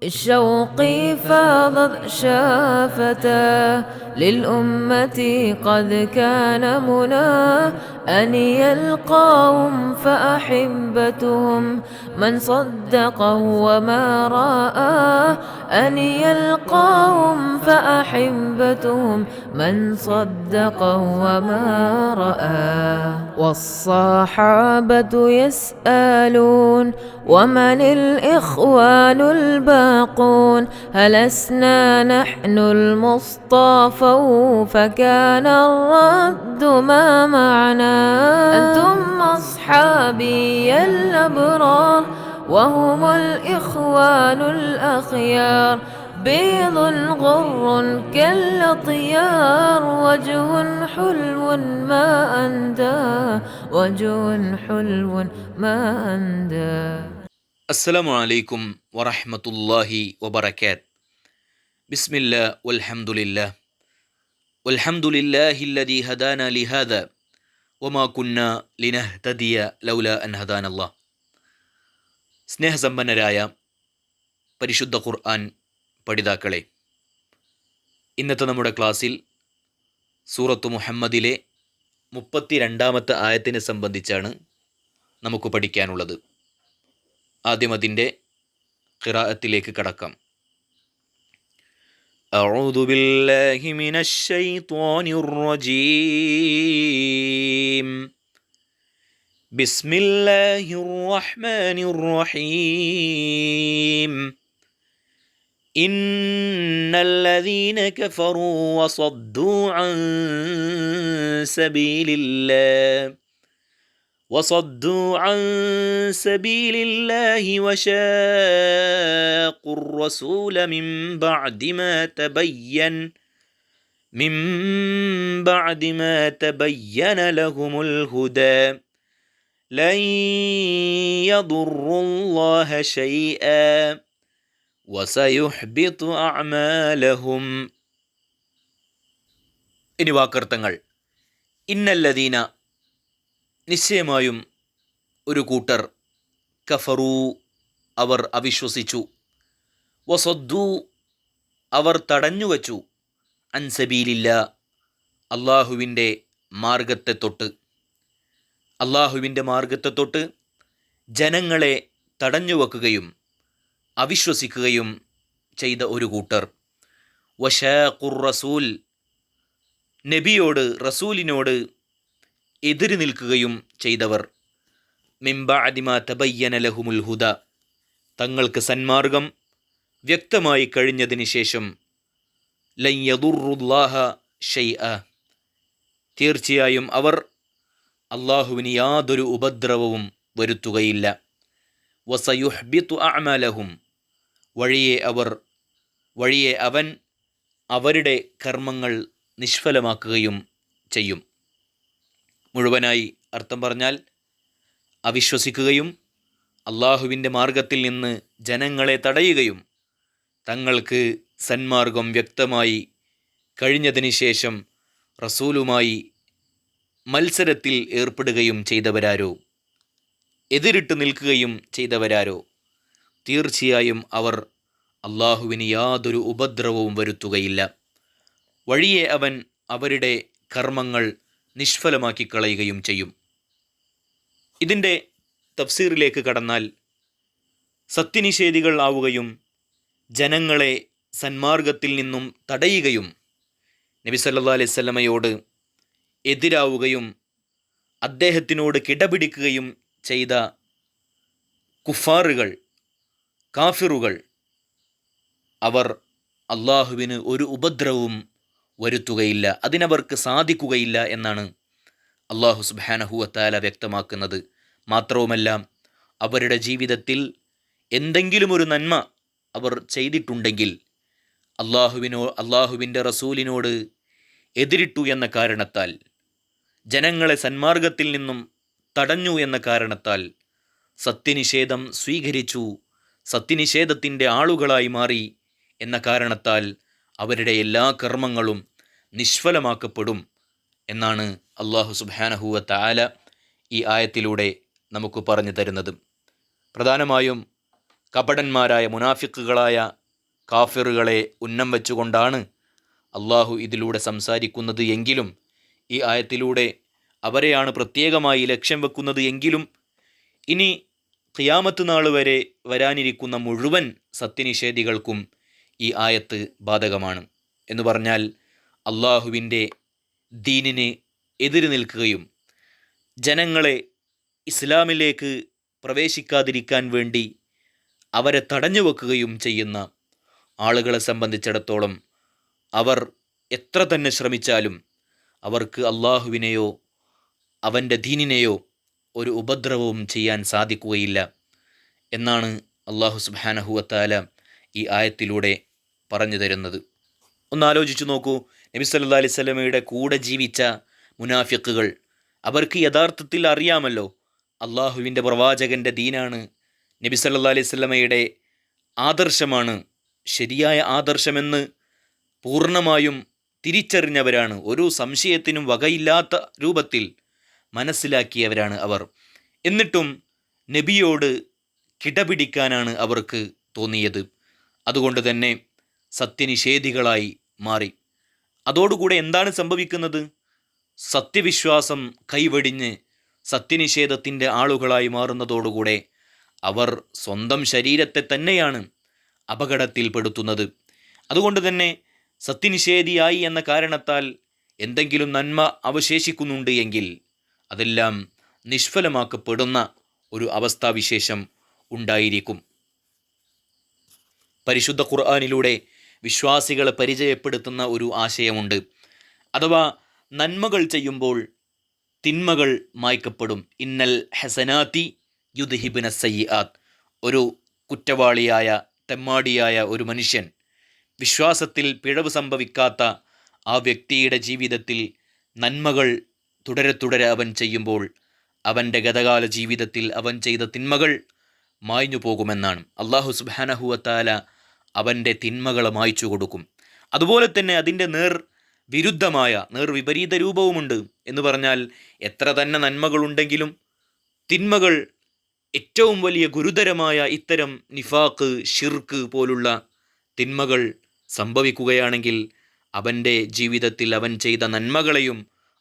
شوقي فاضت شافته للأمة قد كان منى أن يلقاهم فأحبتهم من صدقه وما رأى أن يلقاهم فأحبتهم من صدقه وما رأى والصحابة يسألون ومن الإخوان الباقون هلسنا نحن المصطفى فكان الرد ما معنا أنتم أصحابي الأبرار وهم الإخوان الأخيار بيض غر كالأطيار وجه حلو ما أندى وجه حلو ما أندى. السلام عليكم ورحمة الله وبركاته. بسم الله والحمد لله الذي هدانا لهذا وما كنا لنهتدي لولا أن هدانا الله. സ്നേഹസമ്പന്നരായ പരിശുദ്ധ ഖുർആൻ പഠിതാക്കളെ, ഇന്നത്തെ നമ്മുടെ ക്ലാസ്സിൽ സൂറത്തു മുഹമ്മദിലെ 32-ാമത്തെ ആയത്തിനെ സംബന്ധിച്ചാണ് നമുക്ക് പഠിക്കാനുള്ളത്. ആദ്യം അതിൻ്റെ ഖിറാഅത്തിലേക്ക് കടക്കാം. അഊദു ബില്ലാഹി മിനശ് ശൈത്വാനിർ റജീം. ബിസ്മില്ലാഹിർ റഹ്മാനിർ റഹീം. ഇന്നല്ലദീന കഫറൂ വസദ്ദൂ അൻ സബീലില്ലാഹ് وصدوا عن سبيل الله وشاقوا الرسول من بعد ما تبين لهم الهدى لن يضروا الله شيئا وسيحبط أعمالهم. ഇനി വാക്കർത്ഥങ്ങൾ. ഇന്നല്ലദീന, നിശ്ചയമായും ഒരു കൂട്ടർ, കഫറൂ, അവർ അവിശ്വസിച്ചു, വസദ്ദൂ, അവർ തടഞ്ഞുവച്ചു, അൻസബീലില്ല, അള്ളാഹുവിൻ്റെ മാർഗത്തെ തൊട്ട് ജനങ്ങളെ തടഞ്ഞുവെക്കുകയും അവിശ്വസിക്കുകയും ചെയ്ത ഒരു കൂട്ടർ. വശാഖുർ റസൂൽ, നബിയോട്, റസൂലിനോട് എതിര് നിൽക്കുകയും ചെയ്തവർ. മിൻ ബഅദി മാ തബയ്യന ലഹുമുൽ ഹുദ, തങ്ങൾക്ക് സന്മാർഗം വ്യക്തമായി കഴിഞ്ഞതിന് ശേഷം, ലൻ യദുറുല്ലാഹ ഷൈഅ, തീർച്ചയായും അവർ അള്ളാഹുവിന് യാതൊരു ഉപദ്രവവും വരുത്തുകയില്ല. വസയുഹ്ബിതു അഅമാലഹും, വഴിയെ അവൻ അവരുടെ കർമ്മങ്ങൾ നിഷ്ഫലമാക്കുകയും ചെയ്യും. മുഴുവനായി അർത്ഥം പറഞ്ഞാൽ, അവിശ്വസിക്കുകയും അള്ളാഹുവിൻ്റെ മാർഗത്തിൽ നിന്ന് ജനങ്ങളെ തടയുകയും തങ്ങൾക്ക് സന്മാർഗം വ്യക്തമായി കഴിഞ്ഞതിന് ശേഷം റസൂലുമായി മത്സരത്തിൽ ഏർപ്പെടുകയും ചെയ്തവരാരോ, എതിരിട്ട് നിൽക്കുകയും ചെയ്തവരാരോ, തീർച്ചയായും അവർ അള്ളാഹുവിന് യാതൊരു ഉപദ്രവവും വരുത്തുകയില്ല. വഴിയെ അവൻ അവരുടെ കർമ്മങ്ങൾ നിഷ്ഫലമാക്കി കളയുകയും ചെയ്യും. ഇതിൻ്റെ തഫ്സീറിലേക്ക് കടന്നാൽ, സത്യനിഷേധികൾ ആവുകയും ജനങ്ങളെ സന്മാർഗത്തിൽ നിന്നും തടയുകയും നബി സല്ലല്ലാഹു അലൈഹി വസല്ലമയോട് എതിരാവുകയും അദ്ദേഹത്തിനോട് കിടപിടിക്കുകയും ചെയ്ത കുഫാറുകൾ, കാഫിറുകൾ, അവർ അള്ളാഹുവിന് ഒരു ഉപദ്രവവും വരുത്തുകയില്ല, അതിനവർക്ക് സാധിക്കുകയില്ല എന്നാണ് അള്ളാഹു സുബ്ഹാനഹു വതആല വ്യക്തമാക്കുന്നത്. മാത്രവുമല്ല, അവരുടെ ജീവിതത്തിൽ ഒരു നന്മ അവർ ചെയ്തിട്ടുണ്ടെങ്കിൽ അള്ളാഹുവിൻ്റെ റസൂലിനോട് എതിരിട്ടു എന്ന കാരണത്താൽ, ജനങ്ങളെ സന്മാർഗത്തിൽ നിന്നും തടഞ്ഞു എന്ന കാരണത്താൽ, സത്യനിഷേധം സ്വീകരിച്ചു, സത്യനിഷേധത്തിൻ്റെ ആളുകളായി മാറി എന്ന കാരണത്താൽ അവരുടെ എല്ലാ കർമ്മങ്ങളും നിഷ്ഫലമാക്കപ്പെടും എന്നാണ് അള്ളാഹു സുബ്ഹാനഹു വതആല ഈ ആയത്തിലൂടെ നമുക്ക് പറഞ്ഞു തരുന്നത്. പ്രധാനമായും കപടന്മാരായ മുനാഫിക്കുകളായ കാഫിറുകളെ ഉന്നം വെച്ചുകൊണ്ടാണ് അള്ളാഹു ഇതിലൂടെ സംസാരിക്കുന്നത് എങ്കിലും, ഈ ആയത്തിലൂടെ അവരെയാണ് പ്രത്യേകമായി ലക്ഷ്യം വെക്കുന്നത് എങ്കിലും, ഇനി ഖിയാമത്ത് നാൾ വരെ വരാനിരിക്കുന്ന മുഴുവൻ സത്യനിഷേധികൾക്കും ഈ ആയത്ത് ബാധകമാണ്. എന്ന് പറഞ്ഞാൽ അള്ളാഹുവിൻ്റെ ദീനിന് എതിര് നിൽക്കുകയും ജനങ്ങളെ ഇസ്ലാമിലേക്ക് പ്രവേശിക്കാതിരിക്കാൻ വേണ്ടി അവരെ തടഞ്ഞു വെക്കുകയും ചെയ്യുന്ന ആളുകളെ സംബന്ധിച്ചിടത്തോളം അവർ എത്ര തന്നെ ശ്രമിച്ചാലും അവർക്ക് അള്ളാഹുവിനെയോ അവൻ്റെ ദീനിനെയോ ഒരു ഉപദ്രവവും ചെയ്യാൻ സാധിക്കുകയില്ല എന്നാണ് അള്ളാഹു സുബ്ഹാനഹു വതആല ഈ ആയത്തിലൂടെ പറഞ്ഞു തരുന്നത്. ഒന്നാലോചിച്ചു നോക്കൂ, നബി സല്ലല്ലാഹു അലൈഹി വസല്ലമയുടെ കൂടെ ജീവിച്ച മുനാഫിക്കുകൾ, അവർക്ക് യഥാർത്ഥത്തിൽ അറിയാമല്ലോ അള്ളാഹുവിൻ്റെ പ്രവാചകൻ്റെ ദീനാണ്, നബി സല്ലല്ലാഹു അലൈഹി വസല്ലമയുടെ ആദർശമാണ് ശരിയായ ആദർശമെന്ന് പൂർണ്ണമായും തിരിച്ചറിഞ്ഞവരാണ്. ഒരു സംശയത്തിനും വകയില്ലാത്ത രൂപത്തിൽ മനസ്സിലാക്കിയവരാണ് അവർ. എന്നിട്ടും നബിയോട് കിടപിടിക്കാനാണ് അവർക്ക് തോന്നിയത്. അതുകൊണ്ട് തന്നെ സത്യനിഷേധികളായി മാറി. അതോടുകൂടെ എന്താണ് സംഭവിക്കുന്നത്? സത്യവിശ്വാസം കൈവെടിഞ്ഞ് സത്യനിഷേധത്തിൻ്റെ ആളുകളായി മാറുന്നതോടുകൂടെ അവർ സ്വന്തം ശരീരത്തെ തന്നെയാണ് അപകടത്തിൽപ്പെടുത്തുന്നത്. അതുകൊണ്ട് തന്നെ സത്യനിഷേധിയായി എന്ന കാരണത്താൽ എന്തെങ്കിലും നന്മ അവശേഷിക്കുന്നുണ്ട് എങ്കിൽ അതെല്ലാം നിഷ്ഫലമാക്കപ്പെടുന്ന ഒരു അവസ്ഥാവിശേഷം ഉണ്ടായിരിക്കും. പരിശുദ്ധ ഖുർആനിലൂടെ വിശ്വാസികളെ പരിചയപ്പെടുത്തുന്ന ഒരു ആശയമുണ്ട്. അഥവാ നന്മകൾ ചെയ്യുമ്പോൾ തിന്മകൾ മായ്ക്കപ്പെടും. ഇന്നൽ ഹസനാത്തി യുദ്ഹിബിന സയ്യിആത്ത്. ഒരു കുറ്റവാളിയായ തെമ്മാടിയായ ഒരു മനുഷ്യൻ, വിശ്വാസത്തിൽ പിഴവ് സംഭവിക്കാത്ത ആ വ്യക്തിയുടെ ജീവിതത്തിൽ നന്മകൾ തുടരെ അവൻ ചെയ്യുമ്പോൾ അവൻ്റെ ഗതകാല ജീവിതത്തിൽ അവൻ ചെയ്ത തിന്മകൾ മായ്ഞ്ഞു പോകുമെന്നാണ്. അള്ളാഹു സുബ്ഹാനഹു വതആല അവൻ്റെ തിന്മകളെ മായ്ച്ചു കൊടുക്കും. അതുപോലെ തന്നെ അതിൻ്റെ വിപരീത രൂപവുമുണ്ട്. എന്ന് പറഞ്ഞാൽ എത്ര തന്നെ നന്മകളുണ്ടെങ്കിലും തിന്മകൾ, ഏറ്റവും വലിയ ഗുരുതരമായ ഇത്തരം നിഫാഖ്, ഷിർക്ക് പോലുള്ള തിന്മകൾ സംഭവിക്കുകയാണെങ്കിൽ അവൻ്റെ ജീവിതത്തിൽ അവൻ ചെയ്ത നന്മകളെയും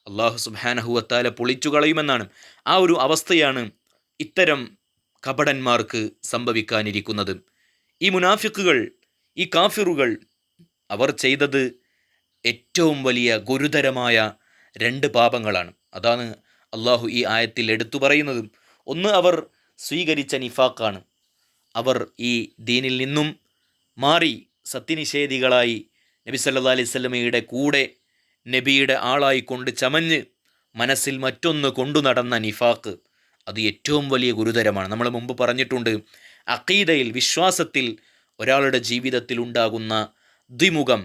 അള്ളാഹു സുബ്ഹാനഹു വതആല പൊളിച്ചു കളയുമെന്നാണ്. ആ ഒരു അവസ്ഥയാണ് ഇത്തരം കപടന്മാർക്ക് സംഭവിക്കാനിരിക്കുന്നത്. ഈ മുനാഫിക്കുകൾ, ഈ കാഫിറുകൾ, അവർ ചെയ്തത് ഏറ്റവും വലിയ ഗുരുതരമായ 2 പാപങ്ങളാണ്. അതാണ് അള്ളാഹു ഈ ആയത്തിൽ എടുത്തു പറയുന്നത്. ഒന്ന്, അവർ സ്വീകരിച്ച നിഫാഖാണ്. അവർ ഈ ദീനിൽ നിന്നും മാറി സത്യനിഷേധികളായി നബി സല്ലല്ലാഹു അലൈഹി വസല്ലമയുടെ കൂടെ നബിയുടെ ആളായിക്കൊണ്ട് ചമഞ്ഞ് മനസ്സിൽ മറ്റൊന്ന് കൊണ്ടു നടന്ന നിഫാഖ്, അത് ഏറ്റവും വലിയ ഗുരുതരമാണ്. നമ്മൾ മുമ്പ് പറഞ്ഞിട്ടുണ്ട്, അഖീദയിൽ, വിശ്വാസത്തിൽ ഒരാളുടെ ജീവിതത്തിൽ ഉണ്ടാകുന്ന ദ്വിമുഖം,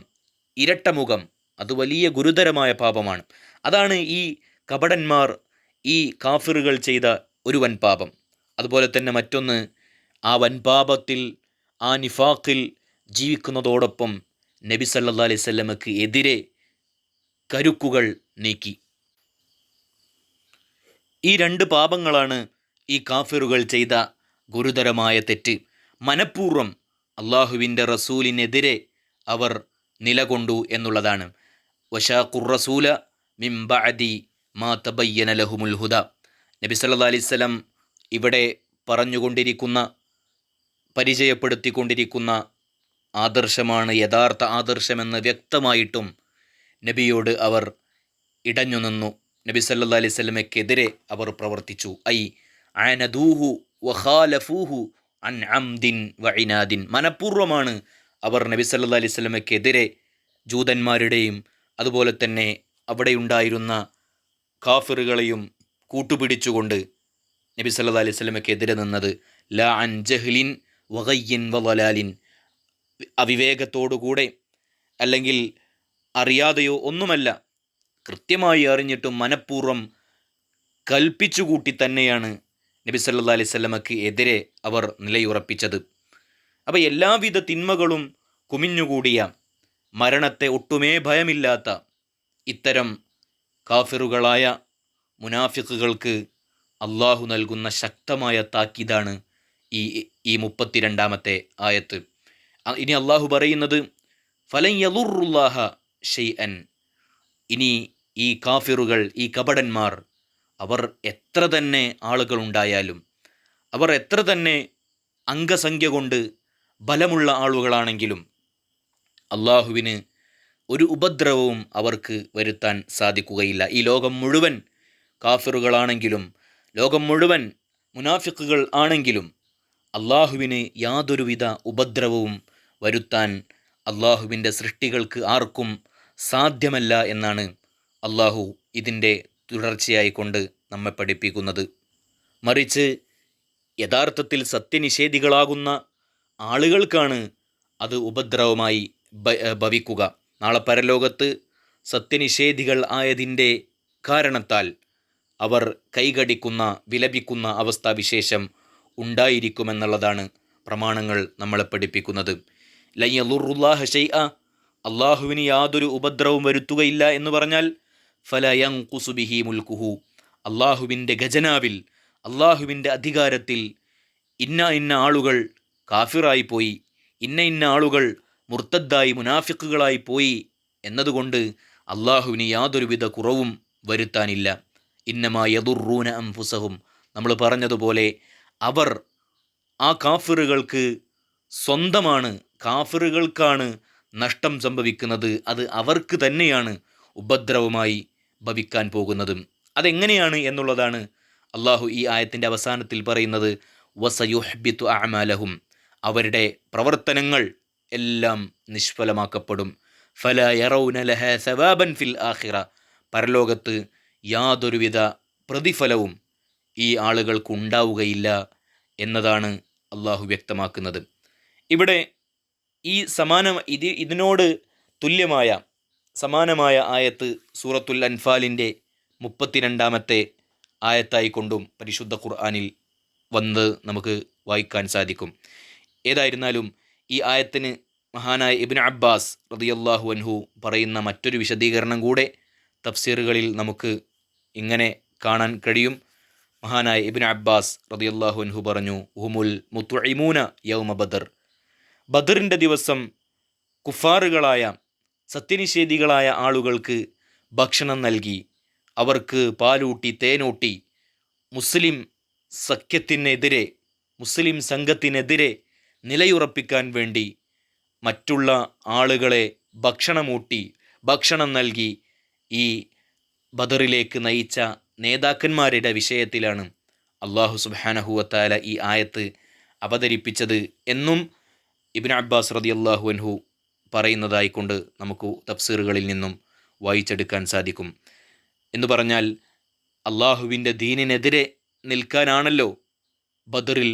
ഇരട്ടമുഖം, അത് വലിയ ഗുരുതരമായ പാപമാണ്. അതാണ് ഈ കപടന്മാർ, ഈ കാഫിറുകൾ ചെയ്ത ഒരു വൻപാപം. അതുപോലെ തന്നെ മറ്റൊന്ന്, ആ വൻപാപത്തിൽ, ആ നിഫാഖിൽ ജീവിക്കുന്നതോടൊപ്പം നബി സല്ലല്ലാഹു അലൈഹി വസല്ലമക്ക് എതിരെ കരുക്കുകൾ നീക്കി. ഈ 2 പാപങ്ങളാണ് ഈ കാഫിറുകൾ ചെയ്ത ഗുരുതരമായ തെറ്റ്. മനഃപൂർവ്വം അള്ളാഹുവിൻ്റെ റസൂലിനെതിരെ അവർ നിലകൊണ്ടു എന്നുള്ളതാണ്. വശാഖുർ റസൂല മിൻ ബഅദി മാ തബയ്യന ലഹുമുൽ ഹുദ. നബി സല്ലല്ലാഹു അലൈഹി വസല്ലം ഇവിടെ പരിചയപ്പെടുത്തിക്കൊണ്ടിരിക്കുന്ന ആദർശമാണ് യഥാർത്ഥ ആദർശമെന്ന് വ്യക്തമായിട്ടും നബിയോട് അവർ ഇടഞ്ഞു നിന്നു. നബി സല്ലല്ലാഹു അലൈഹി വസല്ലമയ്ക്കെതിരെ അവർ പ്രവർത്തിച്ചു. അനദൂഹു വഖാലഫൂഹു അൻ അംദിൻ വഇനാദിൻ. മനഃപൂർവ്വമാണ് അവർ നബി സല്ലല്ലാഹു അലൈഹി വസല്ലമയ്ക്കെതിരെ, ജൂതന്മാരുടെയും അതുപോലെ തന്നെ അവിടെയുണ്ടായിരുന്ന കാഫിറുകളെയും കൂട്ടുപിടിച്ചുകൊണ്ട് നബി സല്ലല്ലാഹു അലൈഹി വസല്ലമയ്ക്കെതിരെ നിന്നത്. ലാ അൻ ജഹ്ലിൻ വഗയ്യിൻ വളലാലിൻ. അവിവേകത്തോടുകൂടെ അല്ലെങ്കിൽ അറിയാതെയോ ഒന്നുമല്ല, കൃത്യമായി അറിഞ്ഞിട്ടും മനഃപൂർവ്വം കൽപ്പിച്ചുകൂട്ടി തന്നെയാണ് നബി സല്ലല്ലാഹു അലൈഹി വസല്ലമയ്ക്ക് എതിരെ അവർ നിലയുറപ്പിച്ചത്. അപ്പോൾ എല്ലാവിധ തിന്മകളും കുമിഞ്ഞുകൂടിയ, മരണത്തെ ഒട്ടുമേ ഭയമില്ലാത്ത ഇത്തരം കാഫിറുകളായ മുനാഫിക്കുകൾക്ക് അള്ളാഹു നൽകുന്ന ശക്തമായ താക്കീതാണ് ഈ ഈ 32-ാമത്തെ ആയത്ത്. ഇനി അള്ളാഹു പറയുന്നത് ഫലൻ യദുറുല്ലാഹ ഷൈഅൻ. ഇനി ഈ കാഫിറുകൾ, ഈ കപടന്മാർ, അവർ എത്ര തന്നെ ആളുകളുണ്ടായാലും, അവർ എത്ര തന്നെ അംഗസംഖ്യ കൊണ്ട് ബലമുള്ള ആളുകളാണെങ്കിലും അള്ളാഹുവിന് ഒരു ഉപദ്രവവും അവർക്ക് വരുത്താൻ സാധിക്കുകയില്ല. ഈ ലോകം മുഴുവൻ കാഫിറുകളാണെങ്കിലും, ലോകം മുഴുവൻ മുനാഫിക്കുകൾ ആണെങ്കിലും അള്ളാഹുവിന് യാതൊരുവിധ ഉപദ്രവവും വരുത്താൻ അള്ളാഹുവിൻ്റെ സൃഷ്ടികൾക്ക് ആർക്കും സാധ്യമല്ല എന്നാണ് അള്ളാഹു ഇതിൻ്റെ തുടർച്ചയായിക്കൊണ്ട് നമ്മെ പഠിപ്പിക്കുന്നത്. മറിച്ച് യഥാർത്ഥത്തിൽ സത്യനിഷേധികളാകുന്ന ആളുകൾക്കാണ് അത് ഉപദ്രവമായി ഭവിക്കുക. നാളെ പരലോകത്ത് സത്യനിഷേധികൾ ആയതിൻ്റെ കാരണത്താൽ അവർ കൈകടിക്കുന്ന, വിലപിക്കുന്ന അവസ്ഥാവിശേഷം ഉണ്ടായിരിക്കുമെന്നുള്ളതാണ് പ്രമാണങ്ങൾ നമ്മളെ പഠിപ്പിക്കുന്നത്. ലൻ യദുറുല്ലാഹ ഷൈഅ, അള്ളാഹുവിന് യാതൊരു ഉപദ്രവവും വരുത്തുകയില്ല എന്ന് പറഞ്ഞാൽ ഫല യൻഖുസു ബിഹി മുൽക്കുഹു, അള്ളാഹുവിൻ്റെ ഖജനാവിൽ, അള്ളാഹുവിൻ്റെ അധികാരത്തിൽ ഇന്ന ഇന്ന ആളുകൾ കാഫിറായി പോയി, ഇന്ന ഇന്ന ആളുകൾ മുർത്തദ്ദായി മുനാഫിക്കുകളായി പോയി എന്നതുകൊണ്ട് അള്ളാഹുവിന് യാതൊരുവിധ കുറവും വരുത്താനില്ല. ഇന്നമാ യദുറൂന അൻഫുസഹും, നമ്മൾ പറഞ്ഞതുപോലെ അവർ, ആ കാഫിറുകൾക്ക് സ്വന്തമാണ്, കാഫിറുകൾക്കാണ് നഷ്ടം സംഭവിക്കുന്നത്. അത് അവർക്ക് തന്നെയാണ് ഉപദ്രവമായി ഭവിക്കാൻ പോകുന്നത്. അതെങ്ങനെയാണ് എന്നുള്ളതാണ് അള്ളാഹു ഈ ആയത്തിൻ്റെ അവസാനത്തിൽ പറയുന്നത്. വസയുഹ്ബിതു അഅമാലഹും, അവരുടെ പ്രവർത്തനങ്ങൾ എല്ലാം നിഷ്ഫലമാക്കപ്പെടും. ഫലാ യറൗന ലഹാ സവാബൻ ഫിൽ ആഖിറ, പരലോകത്ത് യാതൊരുവിധ പ്രതിഫലവും ഈ ആളുകൾക്ക് ഉണ്ടാവുകയില്ല എന്നതാണ് അള്ളാഹു വ്യക്തമാക്കുന്നത്. ഇവിടെ ഈ ഇതിനോട് തുല്യമായ സമാനമായ ആയത്ത് സൂറത്തുൽ അൻഫാലിൻ്റെ 32-ാമത്തെ ആയത്തായിക്കൊണ്ടും പരിശുദ്ധ ഖുർആനിൽ വന്ന് നമുക്ക് വായിക്കാൻ സാധിക്കും. ഏതായിരുന്നാലും ഈ ആയത്തിന് മഹാനായ ഇബ്നു അബ്ബാസ് റളിയല്ലാഹു അൻഹു പറയുന്ന മറ്റൊരു വിശദീകരണം കൂടെ തഫ്സീറുകളിൽ നമുക്ക് ഇങ്ങനെ കാണാൻ കഴിയും. മഹാനായ ഇബ്നു അബ്ബാസ് റളിയല്ലാഹു അൻഹു പറഞ്ഞു, ഹുമുൽ മുത്ഇമൂന യൗമ ബദർ, ബദറിൻ്റെ ദിവസം കുഫാറുകളായ സത്യനിഷേധികളായ ആളുകൾക്ക് ഭക്ഷണം നൽകി, അവർക്ക് പാലൂട്ടി, തേനൂട്ടി, മുസ്ലിം സഖ്യത്തിനെതിരെ, മുസ്ലിം സംഘത്തിനെതിരെ നിലയുറപ്പിക്കാൻ വേണ്ടി മറ്റുള്ള ആളുകളെ ഭക്ഷണം നൽകി ഈ ബദറിലേക്ക് നയിച്ച നേതാക്കന്മാരുടെ വിഷയത്തിലാണ് അള്ളാഹു സുബ്ഹാനഹു വ തആല ഈ ആയത്ത് അവതരിപ്പിച്ചത് എന്നും ഇബ്നു അബ്ബാസ് റളിയല്ലാഹു അൻഹു പറയുന്നതായിക്കൊണ്ട് നമുക്ക് തഫ്സീറുകളിൽ നിന്നും വായിച്ചെടുക്കാൻ സാധിക്കും. എന്ന് പറഞ്ഞാൽ അള്ളാഹുവിൻ്റെ ദീനിനെതിരെ നിൽക്കാനാണല്ലോ ബദറിൽ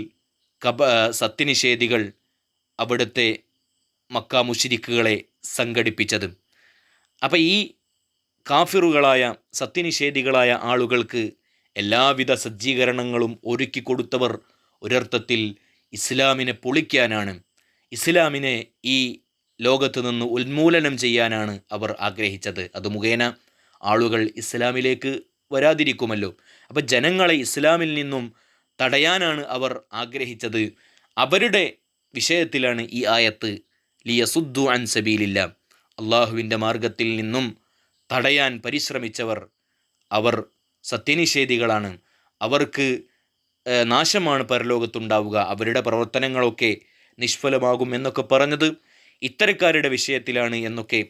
സത്യനിഷേധികൾ അവിടുത്തെ മക്ക മുശ്രിക്കുകളെ സംഘടിപ്പിച്ചത്. അപ്പം ഈ കാഫിറുകളായ സത്യനിഷേധികളായ ആളുകൾക്ക് എല്ലാവിധ സജ്ജീകരണങ്ങളും ഒരുക്കി കൊടുത്തവർ ഒരർത്ഥത്തിൽ ഇസ്ലാമിനെ പൊളിക്കാനാണ്, ഇസ്ലാമിനെ ഈ ലോകത്ത് നിന്ന് ഉന്മൂലനം ചെയ്യാനാണ് അവർ ആഗ്രഹിച്ചത്. അത് മുഖേന ആളുകൾ ഇസ്ലാമിലേക്ക് വരാതിരിക്കുമല്ലോ. അപ്പം ജനങ്ങളെ ഇസ്ലാമിൽ നിന്നും തടയാനാണ് അവർ ആഗ്രഹിച്ചത്. അവരുടെ വിഷയത്തിലാണ് ഈ ആയത്ത് ലിയസുദ്ദു അൻ സബീലില്ല, അള്ളാഹുവിൻ്റെ മാർഗത്തിൽ നിന്നും തടയാൻ പരിശ്രമിച്ചവർ അവർ സത്യനിഷേധികളാണ്, അവർക്ക് നാശമാണ് പരലോകത്തുണ്ടാവുക, അവരുടെ പ്രവർത്തനങ്ങളൊക്കെ നിഷ്ഫലമാകും എന്നൊക്കെ പറഞ്ഞത് ഇത്തരക്കാരുടെ വിഷയത്തിലാണ് എന്നൊക്കെ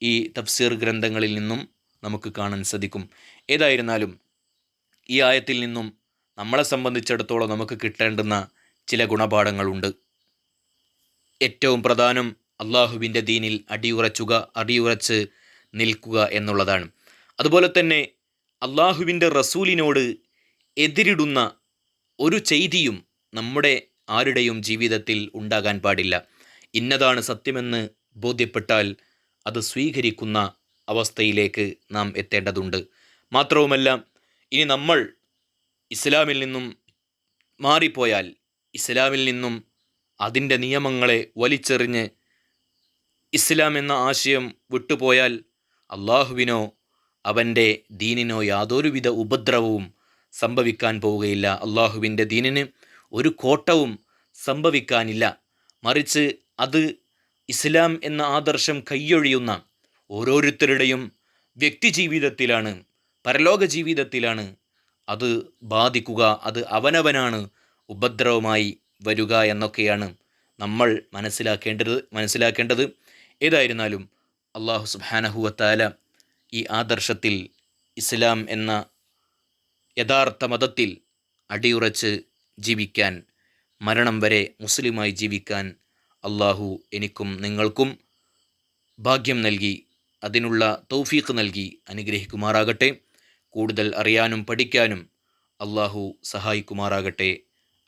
ഈ തഫ്സീർ ഗ്രന്ഥങ്ങളിൽ നിന്നും നമുക്ക് കാണാൻ സാധിക്കും. ഏതായിരുന്നാലും ഈ ആയത്തിൽ നിന്നും നമ്മളെ സംബന്ധിച്ചിടത്തോളം നമുക്ക് കിട്ടേണ്ടുന്ന ചില ഗുണപാഠങ്ങളുണ്ട്. ഏറ്റവും പ്രധാനം അള്ളാഹുവിൻ്റെ ദീനിൽ അടിയുറച്ച് നിൽക്കുക എന്നുള്ളതാണ്. അതുപോലെ തന്നെ അള്ളാഹുവിൻ്റെ റസൂലിനോട് എതിരിടുന്ന ഒരു ചെയ്തിയും നമ്മുടെ ആരുടെയും ജീവിതത്തിൽ ഉണ്ടാകാൻ പാടില്ല. ഇന്നതാണ് സത്യമെന്ന് ബോധ്യപ്പെട്ടാൽ അത് സ്വീകരിക്കുന്ന അവസ്ഥയിലേക്ക് നാം എത്തേണ്ടതുണ്ട്. മാത്രവുമല്ല, ഇനി നമ്മൾ ഇസ്ലാമിൽ നിന്നും മാറിപ്പോയാൽ, ഇസ്ലാമിൽ നിന്നും അതിൻ്റെ നിയമങ്ങളെ വലിച്ചെറിഞ്ഞ് ഇസ്ലാം എന്ന ആശയം വിട്ടുപോയാൽ അള്ളാഹുവിനോ അവൻ്റെ ദീനിനോ യാതൊരുവിധ ഉപദ്രവവും സംഭവിക്കാൻ പോവുകയില്ല. അള്ളാഹുവിൻ്റെ ദീനിന് ഒരു കോട്ടവും സംഭവിക്കാനില്ല. മറിച്ച് അത് ഇസ്ലാം എന്ന ആദർശം കൈയൊഴിയുന്ന ഓരോരുത്തരുടെയും വ്യക്തി ജീവിതത്തിലാണ്, പരലോക ജീവിതത്തിലാണ് അത് ബാധിക്കുക. അത് അവനവനാണ് ഉപദ്രവമായി വരിക എന്നൊക്കെയാണ് നമ്മൾ മനസ്സിലാക്കേണ്ടത്. ഏതായിരുന്നാലും അള്ളാഹു സുബ്ഹാനഹു വ തആല ഈ ആദർശത്തിൽ, ഇസ്ലാം എന്ന യഥാർത്ഥ മതത്തിൽ അടിയുറച്ച് ജീവിക്കാൻ, മരണം വരെ മുസ്ലിമായി ജീവിക്കാൻ അള്ളാഹു എനിക്കും നിങ്ങൾക്കും ഭാഗ്യം നൽകി, അതിനുള്ള തൗഫീഖ് നൽകി അനുഗ്രഹിക്കുമാറാകട്ടെ. കൂടുതൽ അറിയാനും പഠിക്കാനും അള്ളാഹു സഹായിക്കുമാറാകട്ടെ.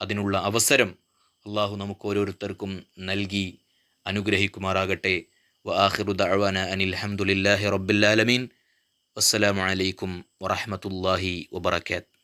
അതിനുള്ള അവസരം അള്ളാഹു നമുക്ക് ഓരോരുത്തർക്കും നൽകി അനുഗ്രഹിക്കുമാറാകട്ടെ. വആഖിറു ദഅ്വാനാ അനിൽ ഹംദുലില്ലാഹി റബ്ബിൽ ആലമീൻ. വസ്സലാമു അലൈക്കും വറഹ്മത്തുള്ളാഹി വബറകാതുഹു.